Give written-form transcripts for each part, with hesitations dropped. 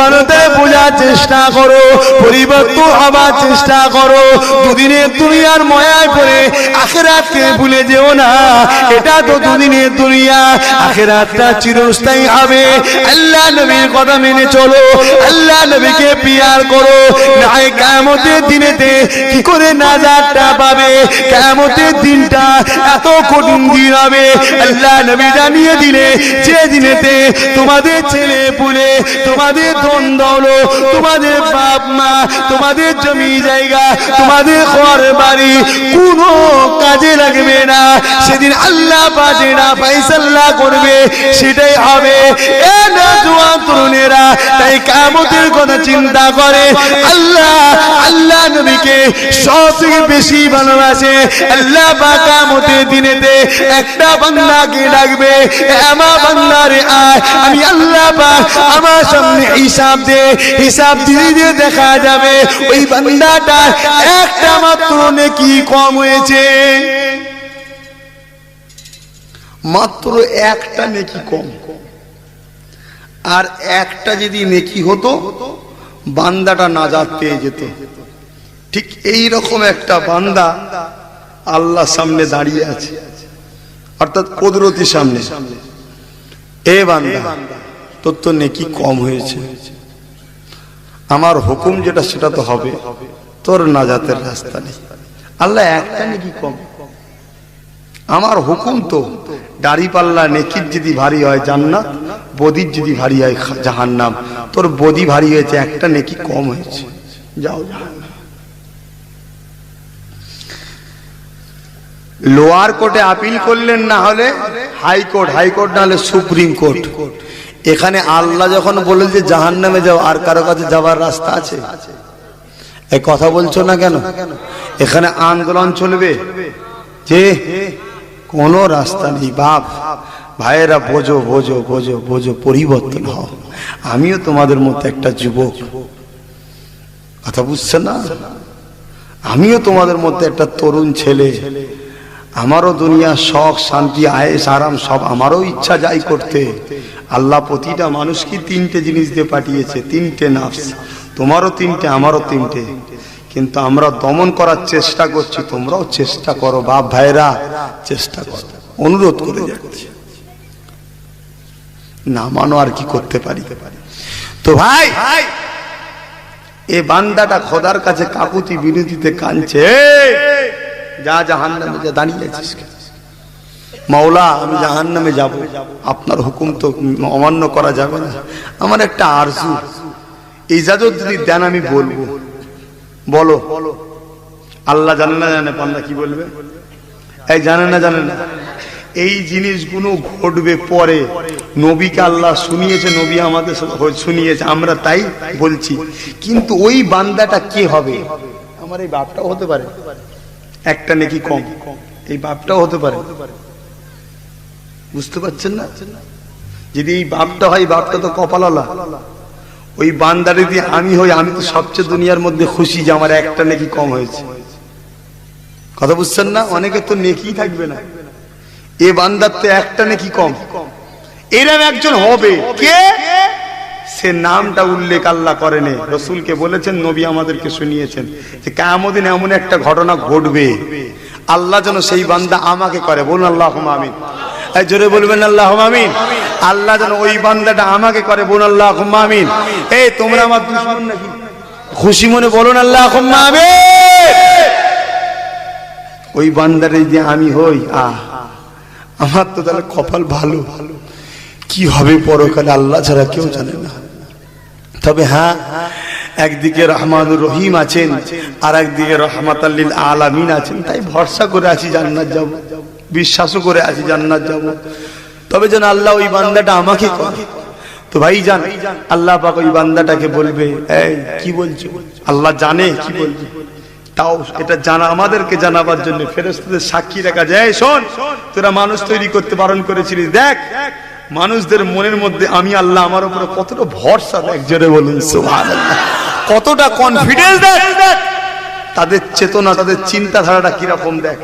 ভালো করে বোঝার চেষ্টা করো, পরিবর্তন হবার চেষ্টা করো। দুদিনের দুনিয়ার মায়ায় পড়ে আখিরাতকে ভুলে যেও না। এটা তো দুদিনের দুনিয়া, আখিরাতটা চিরস্থায়ী হবে। আল্লাহ নবীর কথা মেনে চলো, আল্লাহ নবীকে পিয়ার করো, নাই কিয়ামতের দিনেতে কি করে নাজাতটা পাবে। কিয়ামতের দিনটা এত কঠিন দিন হবে, আল্লাহ নবী জানিয়ে দিলে যে দিনেতে তোমাদের ছেলে পুলে, তোমাদের ধন দৌলত, তোমাদের বাপ মা, তোমাদের জমি জায়গা, তোমাদের ঘর বাড়ি কোনো কাজে লাগবে না। সেদিন আল্লাহ পাক যেটা ফয়সালা করবে সেটাই হবে। এ নওজোয়ান তরুণেরা, তাই কিয়ামতের কথা চিন্তা করে আল্লাহ নবীকে সবথেকে বেশি ভালোবাসে। আল্লাহ পাক কিয়ামতের দিনেতে একটা বান্দাকে ডাকবে, আমার বান্দারে আয়, আমি আল্লাহ পাক আমার সামনে হিসাব দে। হিসাব দিতে দেখা যাবে ওই বান্দাটা একটা মাত্র নেকি কম হয়েছে, মাত্র একটা নেকি কম। আর একটা যদি নেকি হতো বান্দাটা নাজাত পেয়ে যেত। ঠিক এই রকম একটা বান্দা আল্লাহর সামনে দাঁড়িয়ে আছে, অর্থাৎ কুদরতির সামনে। এ বান্দা, তোর তো নেকি কম হয়েছে, আমার হুকুম যেটা সেটা তো হবে, তোর নাজাতের রাস্তা নেই। আল্লাহ একটা নেকি কম, আমার হুকুম তো দাড়ি পাল্লা নেকির যদি ভারী হয় জান্নাত, বদির যদি ভারী হয় জাহান্নাম। তোর বদি ভারী হয়েছে, একটা নেকি কম হয়েছে, যাও জাহান্নাম। লোয়ার কোর্টে আপিল করলেন, না হলে হাইকোর্ট, হাইকোর্ট না হলে সুপ্রিম কোর্ট। এখানে আল্লাহ যখন বলেন যে জাহান্নামে যাও, আর কারো কাছে যাবার রাস্তা আছে? এই কথা বলছো না কেন? এখানে আন্দোলন চলবে যে কোনো রাস্তা নেই। বাপ ভাইয়েরা, বোঝো বোঝো বোঝো বোঝো, পরিবর্তন হও। আমিও তোমাদের মতো একটা যুবক, কথা বুঝছেন না? আমিও তোমাদের মতো একটা তরুণ ছেলে। আমারও দুনিয়া শখ শান্তি আয়েশ আরাম সব আমারও ইচ্ছা যাই করতে। আল্লাহ প্রতিটা মানুষকে তিনটে জিনিস দিয়ে পাঠিয়েছে, তিনটে নাফস। তোমারও তিনটে, আমারও তিনটে, কিন্তু আমরা দমন করার চেষ্টা করছি। তোমরাও চেষ্টা করো বাপ ভাইরা, চেষ্টা করো, অনুরোধ করে যাচ্ছি। না মানো আর কি করতে পারি। তো ভাই, এ বান্দাটা খোদার কাছে কাকুতি বিনতিতে কাঁদছে, যা জাহান্নামে যা, দাঁড়িয়ে আছিস মাওলা, আমি জাহান্নামে যাব, আপনার হুকুম তো অমান্য করা যাবে না। আমার একটা আরজু, ইজাজত যদি দেন আমি বলবো। বলো। আল্লাহ জানে না জানে, পান্ডা কি বলবে? এই জানে না জানে না, এই জিনিসগুলো ঘটবে পরে। নবীকে আল্লাহ শুনিয়েছে, নবী আমাদের শুনিয়েছে, আমরা তাই বলছি। কিন্তু ওই বান্দাটা কে হবে? আমার এই বাপটাও হতে পারে, একটা নেকি কম, এই বাপটাও হতে পারে। বুঝতে পারছেন না? যদি এই বাপটা হয়, বাপটা তো কপালওয়ালা। ওই বান্দারে দিয়ে আমি হই, আমি তো সবচেয়ে দুনিয়ার মধ্যে খুশি যে আমার একটা নেকি কম হয়েছে। কথা বুঝছেন না? অনেকে তো নেকি থাকবে না, এ বান্দার তো একটা নেকি কম। এরকম একজন হবে কে? সে নামটা উল্লেখ আল্লাহ করেন, রসুলকে বলেছেন, নবী আমাদেরকে শুনিয়েছেন যে কিয়ামত দিন এমন একটা ঘটনা ঘটবে, আল্লাহ যেন সেই বান্দা আমাকে করে। বলুন আল্লাহুম্মা আমিন। এই জোরে বলবেন আল্লাহুম্মা আমিন। আল্লাহ যেন ওই বান্দাটা আমাকে করে। বলুন আল্লাহুম্মা আমিন। এই তোমরা আমার দুশমন নাকি? খুশি মনে বলুন আল্লাহুম্মা আমিন। ওই বান্দারে যে আমি হই, আমার তো তাহলে কপাল ভালো। কি হবে পরকালে আল্লাহ ছাড়া কেউ জানে না। তবে হ্যাঁ, একদিকে রহমানুর রহিম আছেন, আর একদিকে রহমাতাল লিল আলামিন আছেন। তাই ভরসা করে আছি জান্নাত যাব, বিশ্বাসও করে আছি জান্নাত যাব। তবে যেন আল্লাহ ওই বান্দাটা আমাকে করে। তো ভাই জান, আল্লাহ পাক ওই বান্দাটাকে বলবে, এই কি বলছো? আল্লাহ জানে কি বলবে, তাও এটা জানা, আমাদেরকে জানাবার জন্য ফেরেশতাদের সাক্ষী রাখা যায়। শোন, তোরা মানুষ তৈরি করতে বারণ করেছিলিস, দেখ মানুষদের মনের মধ্যে আমি আল্লাহ আমার উপরে কতটা ভরসা, দেখ জোরে বলুন সুবহানাল্লাহ, কতটা কনফিডেন্স দেখ, তাদের চেতনা, তাদের চিন্তাধারাটা কিরকম দেখ।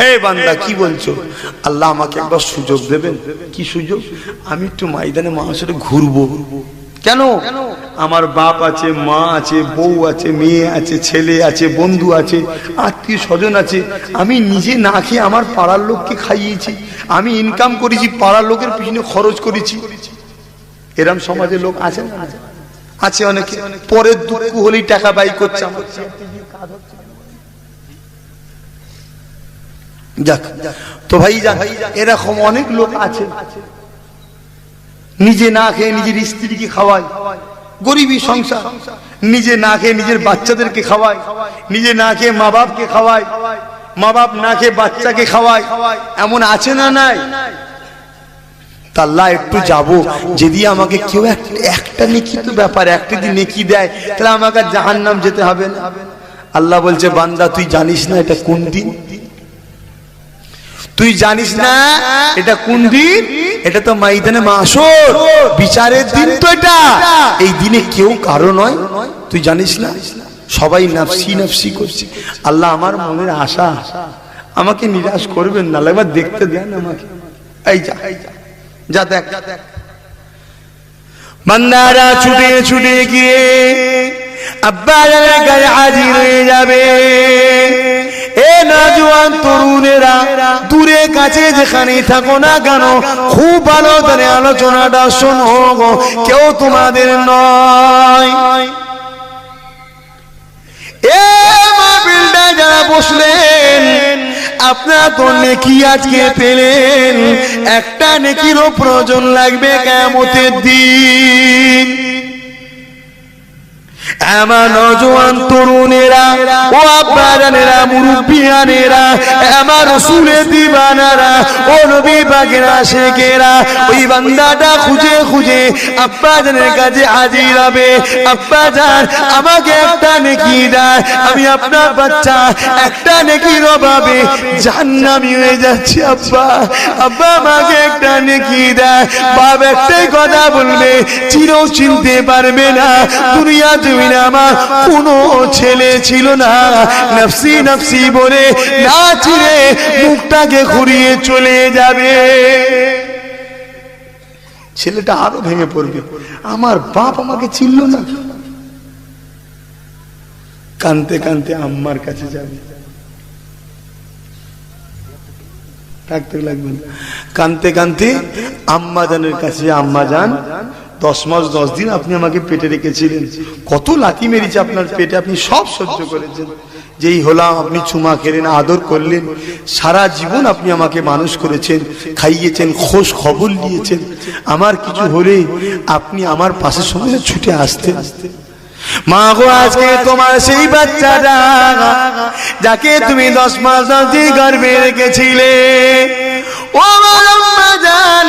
এই বান্দা কি বলছো? আল্লাহ আমাকে একবার সুযোগ দেবেন। কি সুযোগ? আমি একটু ময়দানে মানুষের ঘুরবো। কেন? আমার বাপ আছে, মা আছে, বউ আছে, মেয়ে আছে, ছেলে আছে, বন্ধু আছে, আত্মীয় স্বজন আছে। আমি নিজে না খেয়ে আমার পাড়ার লোককে খাইয়েছি, আমি ইনকাম করেছি, পাড়ার লোকের পিছনে খরচ করেছি। এরম সমাজের লোক আছে না? আছে অনেকে। পরের দুঃখ হলেই টাকা ব্যয় করছে। যাক তো ভাই, এরকম অনেক লোক আছে নিজে না খেয়ে নিজের স্ত্রীকে খাওয়ায়, গরিবী সংসার, নিজে না খেয়ে নিজের বাচ্চাদেরকে খাওয়ায়, নিজে না খেয়ে মা বাপকে খাওয়ায়, মা বাপ না খেয়ে বাচ্চাকে খাওয়ায়। এমন আছে না? নাই। আল্লাহ একটু যাবো, যদি আমাকে কেউ একটা নেকি তো ব্যাপার, একটা যদি নেকি দেয় তাহলে আমাকে জাহান্নাম যেতে হবে না। আল্লাহ বলছে, বান্দা তুই জানিস না এটা কোন দিন? তুই জানিস না এটা কোন দিন? এটা তো ময়দানে মাশর, বিচারের দিন তো এটা। এই দিনে কেউ কারো নয়, তুই জানিস না? সবাই নাফসি নাফসি করছে। আল্লাহ আমার মনের আশা, আমাকে নিরাশ করবেন না, একবার দেখতে দেন আমাকে। এই যা যা দেখ। বান্দারা ছুটে ছুটে গিয়ে আব্বা জানের গায়ে হাজির হয়ে যাবে। এ নওজোয়ান তরুণেরা, দূরে কাছে যেখানে থাকো না কেন, খুব ভালো করে আলোচনাটা শোনো, কেউ তোমাদের নয়। এ মাহফিলটা যারা বসলেন, আপনারা তো নেকি আজকে পেলেন, একটা নেকিরও প্রয়োজন লাগবে কিয়ামতের দিন। আমার নওজোয়ান তরুণেরা, ও আব্বাজানেরা, মুরব্বিয়ানেরা, আমার রাসূলের দিওয়ানারা, ও নবী পাকের আশিকেরা, ওই বান্দাটা খুঁজে খুঁজে আব্বাজানের কাছে হাজির হবে। আব্বাজান আমাকে একটা নেকি দাও, আমি আপনার বাচ্চা, একটা নেকির অভাবে জাহান্নামী হয়ে যাচ্ছি। আব্বা, আব্বা আমাকে একটা নেকি দাও। বাপ একটাই কথা বলবে, চিরও চিনতে পারবে না, দুনিয়া জমিনে আমার কোনো ছেলে ছিল না, নফসি নফসি বলে না চিনে মুখটাকে ঘুরিয়ে চলে যাবে। ছেলেটা আরো ভেঙে পড়বে, আমার বাপ আমাকে চিনল না। কানতে কানতে আম্মার কাছে যাবে, থাকতে লাগবে না। কানতে কানতে আম্মা জানের কাছে, আম্মা জান 10 মাস 10 দিন আপনি আমাকে পেটে রেখেছিলেন, কত লাথি মেরেছে আপনার পেটে, আপনি সব সহ্য করেছেন। যেই হলাম আপনি চুমা খেলেন, আদর করলেন, সারা জীবন আপনি আমাকে মানুষ করেছেন, খাইয়েছেন, খোঁজ খবর নিয়েছেন। আমার কিছু হলে আপনি আমার পাশে সঙ্গে ছুটে আসতেন। মা গো, আজকে তোমার সেই বাচ্চাটা যাকে তুমি 10 মাস 10 দিন গর্ভে রেখেছিলে, ও আমার আম্মা জান,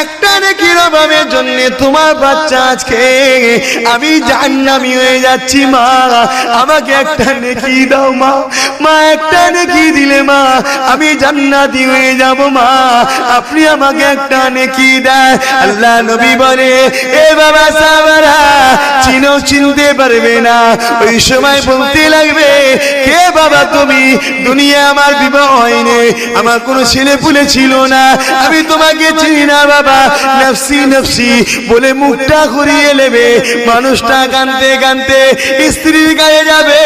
একটা নেকির অভাবের জন্য তোমার বাচ্চা আজকে আমি জাহান্নামী হয়ে যাচ্ছি। মা আমাকে একটা নেকি দাও মা, মা একটা নেকি দিলে মা আমি জান্নাতি হয়ে যাব। মা আপনি আমাকে একটা নেকি দেন। আল্লাহ নবী বলে, এ বাবা সাহাবারা চিনো চিনতে পারবে না, ওই সময় বলতে লাগবে, কে বাবা তুমি? দুনিয়া আমার বিবাহ হয়নি, আমার কোনো ছেলে পুলে ছিল না, আমি তোমাকে চিনি না বাবা, নফসি নফসি বলে মুখটা ঘুরিয়ে নেবে। মানুষটা কানতে কানতে স্ত্রীর গায়ে যাবে,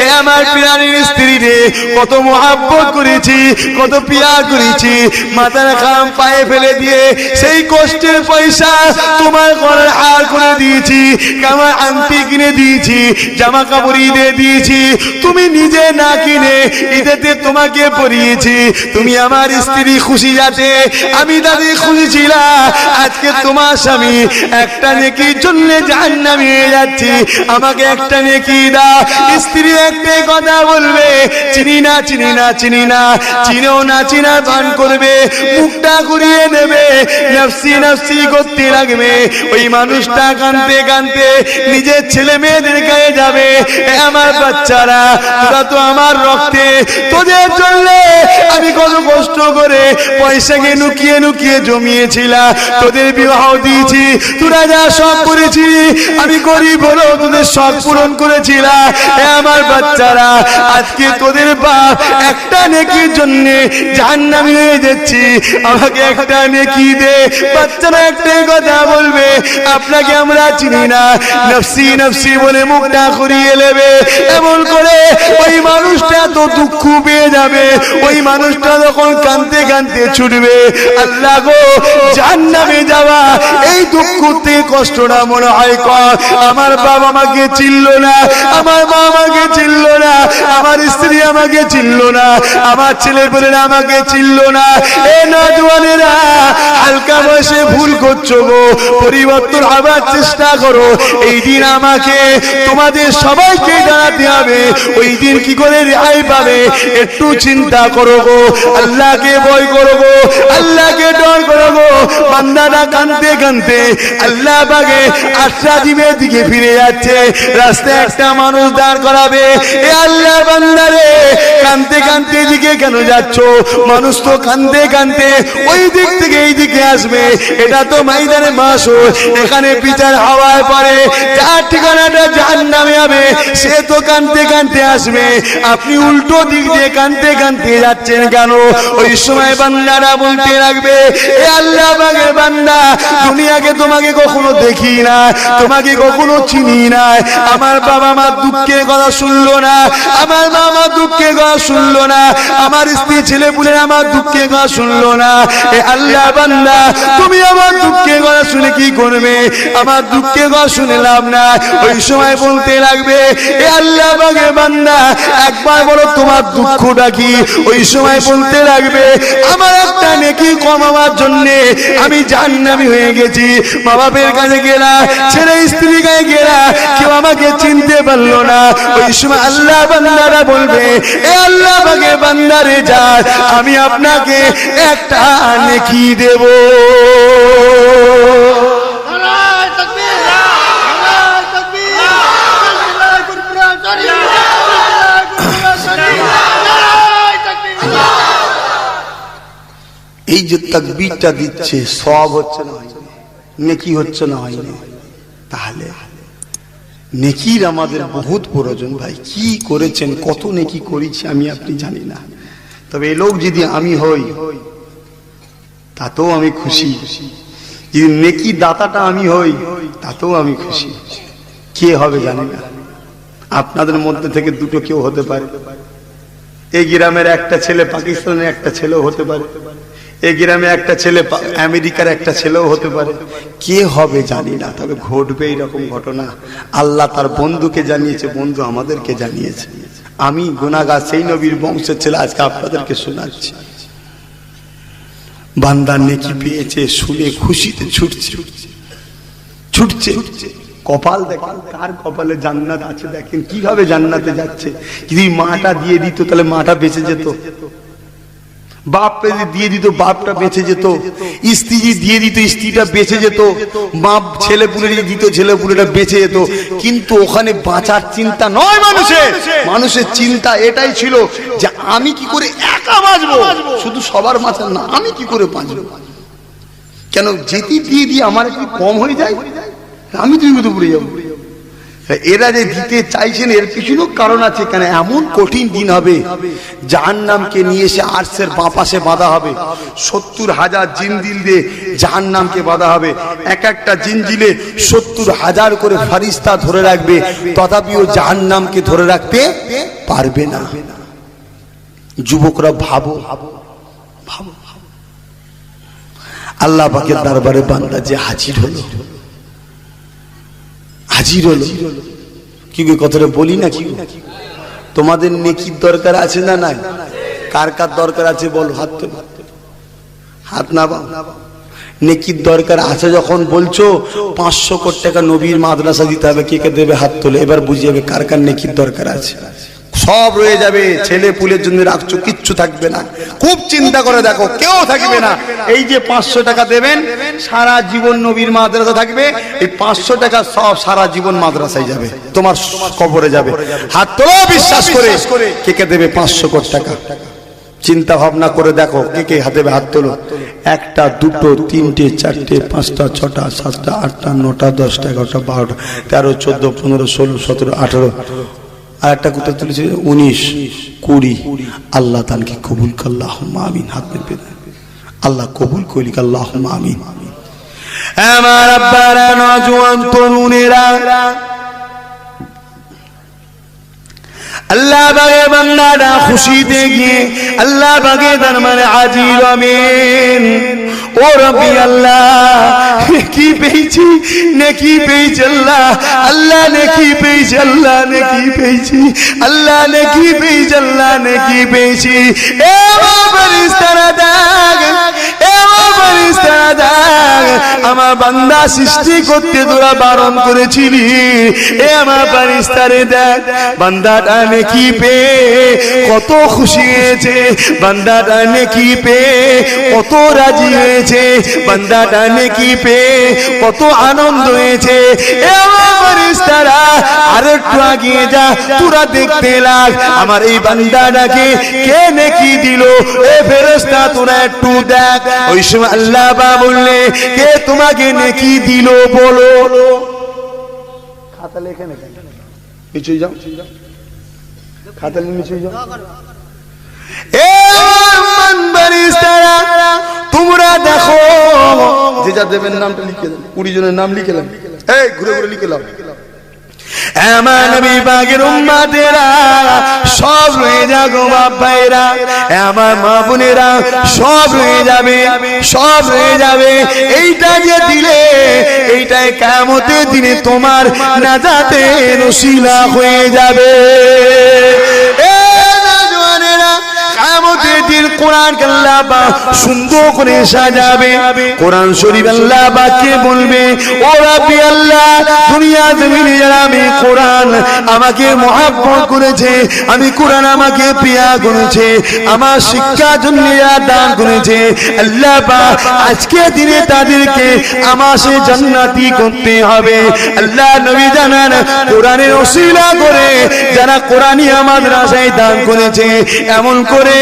এ আমার প্রাণীর স্ত্রী রে, কত মহাব্বত করেছি, কত পিয়ার করেছি, মাথার খাম পায়ে ফেলে দিয়ে সেই কষ্টের পয়সা তোমার গলার হার করে দিয়েছি, কামার আংটি কিনে দিয়েছি, জামা কাপড় ঈদে দিয়েছি, তুমি নিজে না কিনে ঈদেতে তোমাকে পরিয়েছি। তুমি আমার স্ত্রী খুশি যাতে আমি তাদের খুশি ছিলাম, আজকে তোমার স্বামী একটা নেকির জন্য জাহান্নামী হয়ে যাচ্ছে, আমাকে একটা নেকি দাও। স্ত্রী একটাই কথা বলবে, চিনি না চিনি না চিনি না, চিনেও না চিনার ভান করবে, মুখটা ঘুরিয়ে নেবে, নফসি নফসি করতে লাগবে। ওই মানুষটা কানতে কানতে নিজের ছেলে মেয়েদের গায়ে যাবে, আমার বাচ্চারা তোরা তো আমার রক্তে, তোদের জন্য আমি কত কষ্ট করে পয়সাকে লুকিয়ে লুকিয়ে জমিয়েছিলাম, তোদের তোদের বিবাহ দিয়েছি, তোরা যা শখ করেছি, আমি গরিব হলেও তোদের শখ পূরণ করেছিলাম। আমার বাচ্চারা, আজকে তোদের বাপ একটা নেকির জন্য জাহান্নামী হয়ে যাচ্ছি, আমাকে একটা নেকি দে। বাচ্চারা একটাই কথা বলবে, আপনাকে আমরা চিনি না, নফসি নফসি বলে মুখটা ঘুরিয়ে নেবে। এমন করে ওই মানুষটা তো দুঃখ পেয়ে যাবে, ওই মানুষটা যখন কাঁদতে কাঁদতে ছুটবে, আল্লাহ গো জাহান্নামে যাওয়া এই দুঃখ থেকে কষ্টটা মনে হয় কম। আমার বাবা আমাকে চিনল না, আমার মা আমাকে চিনল না, আমার স্ত্রী আমাকে চিনল না, আমার ছেলে পেলেরা আমাকে চিনল না। এ নওজওয়ানেরা, হালকা বয়সে ভুল করছো গো, পরিবর্তন হবার চেষ্টা করো। এই দিন আমাকে তোমাদের সবাইকে দাঁড়াতে হবে, ওই দিন কি করে রেহাই পাবে একটু চিন্তা করো গো। আল্লাহকে ভয় করো গো, আল্লাহকে ডর করো গো। বান্দারা কাঁদতে কাঁদতে আল্লাহ পাকে আশ্রাজিমের দিকে ফিরে যাচ্ছে, রাস্তায় একটা মানুষ দাঁড় করাবে, এ আল্লাহ বান্দারে কাঁদতে কাঁদতে দিকে কেন যাচ্ছ? মানুষ তো কাঁদতে কাঁদতে ওই দিক থেকে এই দিকে আসবে, এটা তো ময়দানে মাসুর, এখানে বিচার হাওয়ায় পড়ে, যার ঠিকানাটা জাহান্নামে হবে সে তো কাঁদতে কাঁদতে আসবে, আপনি উল্টো দিক দিয়ে কাঁদতে কাঁদতে যাচ্ছেন কেন? ওই সময় বান্দারা বলতে লাগবে, এ আল্লাহ পাকের বান্দা, দুনিয়াকে তোমাকে কখনো দেখি না, তোমাকে কখনো চিনি না, আমার বাবা মা দুঃখের কথা শুনলো না, আমার মা মা দুঃখের কথা শুনলো না, আমার স্ত্রী ছেলে পুলে আমার দুঃখের কথা শুনলো না। এ আল্লাহ বান্দা, তুমি আমার দুঃখের কথা শুনে কি করবে? আমার দুঃখের কথা শুনে লাভ না। ওই সময় বলতে লাগবে, এ আল্লাহ পাকের বান্দা, একবার বলো তোমার দুঃখটা কি? ওই সময় বলতে লাগবে, আমার একটা নেকি কমাবার জন্য আমি জাহান্নামী হয়ে গেছি, মা বাপের কাছে গেলা, ছেলে স্ত্রীর কাছে গেলা, কেউ আমাকে চিনতে পারলো না। ওই সময় আল্লাহ বান্দারা বলবে, এ আল্লাহ পাকের বান্দারে যা, আমি আপনাকে একটা নেকি দেব। এই যে তাকবীরটা দিচ্ছে, সওয়াব হচ্ছে না হয়নি, নেকি হচ্ছে না হয়নি, তাহলে নেকির আমাদের বহুত প্রয়োজন। ভাই কি করেছেন, কত নেকি করেছি আমি আপনি জানি না, তবে এই লোক যদি আমি হই তাতেও আমি খুশি, যদি নেকি দাতাটা আমি হই তাতেও আমি খুশি। কে হবে জানি না, আপনাদের মধ্যে থেকে দুটো কেউ হতে পারে। এই গ্রামের একটা ছেলে পাকিস্তানের একটা ছেলেও হতে পারে, এই গ্রামে একটা ছেলে আমেরিকার একটা ছেলেও হতে পারে, কে হবে জানি না, তবে ঘটবে এরকম ঘটনা। আল্লাহ তার বন্ধুকে জানিয়েছে, বন্ধু আমাদেরকে জানিয়েছে। আমি গুনাহগার সেই নবীর বংশের ছেলে আজকে আপনাদেরকে শোনাচ্ছি। বান্দার নেকি পেয়েছে, শুনে খুশিতে ছুটছে ছুটছে। কপাল দেখেন, কার কপালে জান্নাত আছে দেখেন, কিভাবে জান্নাতে যাচ্ছে। যদি মাটা দিয়ে দিত তাহলে মাটা বেঁচে যেত, বাপ দিয়ে দিত বাপটা বেঁচে যেত, স্ত্রী দিয়ে দিত স্ত্রীটা বেঁচে যেত, বাপ ছেলে পুলে দিত ছেলে পুলেটা বেঁচে যেত। কিন্তু ওখানে বাঁচার চিন্তা নয় মানুষের, মানুষের চিন্তা এটাই ছিল যে আমি কি করে একা বাঁচবো, শুধু সবার বাঁচার না, আমি কি করে বাঁচবো। কেন যেটি দিয়ে দিয়ে আমার একটু কম হয়ে যায়, আমি তুমি মতো পড়ে যাবো। এরা যে দিতে চাইছেন এর পিছনেও কারণ আছে, কেন এমন কঠিন দিন হবে, জাহান্নামকে নিয়ে এসে আরশের বাঁ পাশে বাঁধা হবে, 70,000 জিনজিল দিয়ে জাহান্নামকে বাঁধা হবে। এক একটা জিনজিলে 70,000 করে ফারিস্তা ধরে রাখবে, তথাপিও জাহান্নামকে ধরে রাখতে পারবে না। যুবকরা ভাবো ভাবো, আল্লাহ পাকের দরবারে বান্দা যে হাজির হলো, হাজির হলো, কি কথাটা বলি না, কি তোমাদের নেকির দরকার আছে না নাই? কার কার দরকার আছে বল, হাত তো হাত না বাও। নেকির দরকার আছে যখন বলছো 500 কোটি টাকা নবীর মাদ্রাসা দিতে হবে, কে কে দেবে হাত তোলে। এবার বুঝিয়ে যাবে কার কার নেকির দরকার আছে। সব রয়ে যাবে, ছেলে পুলের জন্য রাখছো, কিচ্ছু থাকবে না। খুব চিন্তা করে দেখো, কেউ থাকবে না। এই যে 500 টাকা দেবেন, সারা জীবন নবীর মাদ্রাসা থাকবে, এই 500 টাকা সব সারা জীবন মাদ্রাসায় যাবে, তোমার কবরে যাবে। হাত তোলো বিশ্বাস করে, কে কে দেবে 500 কোটি টাকা? চিন্তা ভাবনা করে দেখো, কে কে হাতে হাত তোলো। 1টা 2টো 3টে 4টে 5টা 6টা 7টা 8টা 9টা 10টা 11টা 12টা 13 14 15 16 17 18 আর একটা কোথায় তুলেছে 19 20। আল্লাহ তাআলা কি কবুল কর, আল্লাহুম্মা আমিন। হাত পেতে আল্লাহ কবুল করি, আল্লাহুম্মা আমিন। আমার আব্বারা, নওজোয়ান তরুণেরা, আল্লাহ বাগে বান্দারা খুশিতে গিয়ে আল্লাহ বাগে দরবারে হাজির হবেন। ও রব্বি আল্লাহ, নেকি পেয়েছি, নেকি পেয়েছি আল্লাহ, আল্লাহ নেকি পেয়েছি, আল্লাহ নেকি পেয়েছি, আল্লাহ নেকি পেয়েছি, আল্লাহ নেকি পেয়েছি। এ ফেরেশতারা দেখ, এ ফেরেশতারা দেখ, আমার বান্দা সৃষ্টি করতে তোরা বারণ করেছিলি। এ আমার ফেরেশতারে দেখ, বান্দাটা নেকি পেয়ে কত খুশি হয়েছে, বান্দাটা নেকি পেয়ে কত রাজি হয়েছে, বান্দাটা নেকি পেয়ে কত আনন্দ হয়েছে। এ আমার ফেরেশতারা, আরেকটু এগিয়ে যা, তোরা দেখতে লাগ আমার এই বান্দাটাকে কে নেকি দিল। এ ফেরেশতা তোরা একটু দেখ। ওই সময় আল্লাহ বা বললে, কে তোমাকে নেকি দিল বলো। খাতা লেখে নেই, পিছুই যাও, খাতা নিচে যাও। এ মান ফেরেশতারা, তোমরা দেখো, যে যা দেবেন নামটা লিখে দেন, 20 জনের নাম লিখে দেন, এই ঘুরে ঘুরে লিখে দাও। আমার নবী পাকের উম্মতেরা সব রয়ে যাগো, বাপ ভাইরা, আমার মা বোনেরা সব রয়ে যাবে, সব রয়ে যাবে। এইটা যে দিলে, এইটাই কিয়ামতের দিনে তোমার নাজাতের ওসিলা হয়ে যাবে। কিয়ামতের দিন কোরআন আল্লাহ পাক সুন্দর করে সাজাবে। কোরআন শরীফ আল্লাহ পাককে বলবে, ও রাব্বি আল্লাহ, দুনিয়া জমিনে যারা আমি কোরআন আমাকে মহব্বত করেছে, আমি কোরআন আমাকে প্রিয় করেছে, আমার শিক্ষার জন্য দান করেছে, আল্লাহ পাক আজকে দিনে তাদেরকে আমার সে জান্নাতি করতে হবে। আল্লাহ নবী জানান, কোরআনের ওসিলা করে যারা কোরআনিয়া মাদ্রাসায় দান করেছে, এমন করে